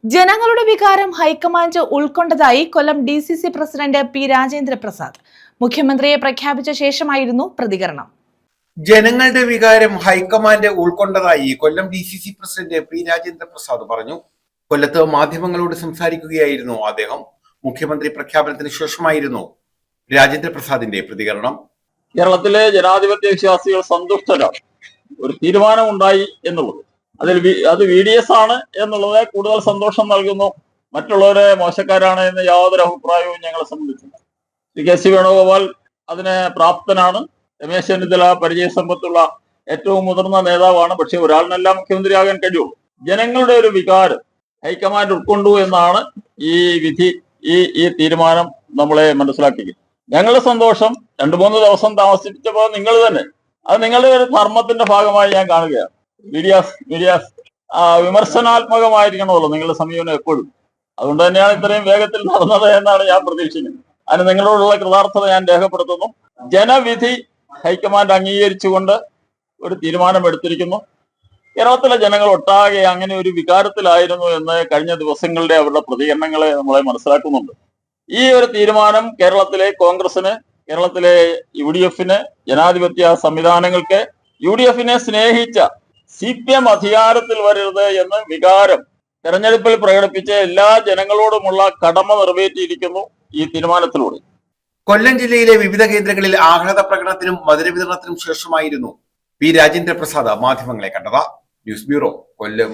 ജനങ്ങളുടെ വികാരം ഹൈക്കമാൻഡ് ഉൾക്കൊണ്ടതായി കൊല്ലം DCC president P Rajendra Prasad. മുഖ്യമന്ത്രിയെ പ്രഖ്യാപിച്ച ശേഷമായിരുന്നു പ്രതികരണം. ജനങ്ങളുടെ വികാരം ഹൈക്കമാൻഡ് ഉൾക്കൊണ്ടതായി കൊല്ലം DCC president P Rajendra Prasad പറഞ്ഞു. കൊല്ലത്ത് മാധ്യമങ്ങളോട് സംസാരിക്കുകയായിരുന്നു അദ്ദേഹം. മുഖ്യമന്ത്രി പ്രഖ്യാപനത്തിന് ശേഷമായിരുന്നു രാജേന്ദ്ര പ്രസാദിന്റെ പ്രതികരണം. കേരളത്തിലെ ജനാധിപത്യ വിശ്വാസികൾ സന്തുഷ്ടരാണ്. ഒരു തീരുമാനമുണ്ടായി എന്നുള്ളത് അത് VDS ആണ് എന്നുള്ളത് കൂടുതൽ സന്തോഷം നൽകുന്നു. മറ്റുള്ളവരെ മോശക്കാരാണ് എന്ന് യാതൊരു അഭിപ്രായവും ഞങ്ങളെ സംബന്ധിച്ചില്ല. KC വേണുഗോപാൽ അതിന് പ്രാപ്തനാണ്. രമേശ് ചെന്നിത്തല പരിചയസമ്പത്തുള്ള ഏറ്റവും മുതിർന്ന നേതാവാണ്. പക്ഷെ ഒരാളിനെല്ലാം മുഖ്യമന്ത്രിയാകാൻ കഴിയുള്ളൂ. ജനങ്ങളുടെ ഒരു വികാരം ഹൈക്കമാൻഡ് ഉൾക്കൊണ്ടു എന്നാണ് ഈ വിധി, ഈ തീരുമാനം നമ്മളെ മനസ്സിലാക്കിയത്. ഞങ്ങളുടെ സന്തോഷം 2-3 ദിവസം താമസിച്ചപ്പോൾ നിങ്ങൾ തന്നെ അത് നിങ്ങളുടെ ഒരു ധർമ്മത്തിന്റെ ഭാഗമായി ഞാൻ കാണുകയാണ്. മീഡിയാസ് വിമർശനാത്മകമായിരിക്കണമല്ലോ നിങ്ങളുടെ സമീപനം എപ്പോഴും. അതുകൊണ്ട് തന്നെയാണ് ഇത്രയും വേഗത്തിൽ നടന്നത് എന്നാണ് ഞാൻ പ്രതീക്ഷിക്കുന്നത്. അതിന് നിങ്ങളോടുള്ള കൃതാർത്ഥത ഞാൻ രേഖപ്പെടുത്തുന്നു. ജനവിധി ഹൈക്കമാൻഡ് അംഗീകരിച്ചുകൊണ്ട് ഒരു തീരുമാനം എടുത്തിരിക്കുന്നു. കേരളത്തിലെ ജനങ്ങൾ ഒട്ടാകെ അങ്ങനെ ഒരു വികാരത്തിലായിരുന്നു എന്ന് കഴിഞ്ഞ ദിവസങ്ങളുടെ അവരുടെ പ്രതികരണങ്ങളെ നമ്മളെ മനസ്സിലാക്കുന്നുണ്ട്. ഈ ഒരു തീരുമാനം കേരളത്തിലെ കോൺഗ്രസിന്, കേരളത്തിലെ UDFന്, ജനാധിപത്യ സംവിധാനങ്ങൾക്ക്, UDFനെ സ്നേഹിച്ച CPM അധികാരത്തിൽ വരരുത് എന്ന വികാരം തെരഞ്ഞെടുപ്പിൽ പ്രകടിപ്പിച്ച എല്ലാ ജനങ്ങളോടുമുള്ള കടമ നിറവേറ്റിയിരിക്കുന്നു ഈ തീരുമാനത്തിലൂടെ. കൊല്ലം ജില്ലയിലെ വിവിധ കേന്ദ്രങ്ങളിൽ ആഹ്ലാദ പ്രകടനത്തിനും മധുര വിതരണത്തിനും ശേഷമായിരുന്നു പി രാജേന്ദ്ര പ്രസാദ് മാധ്യമങ്ങളെ കണ്ടത്. ന്യൂസ് ബ്യൂറോ, കൊല്ലം.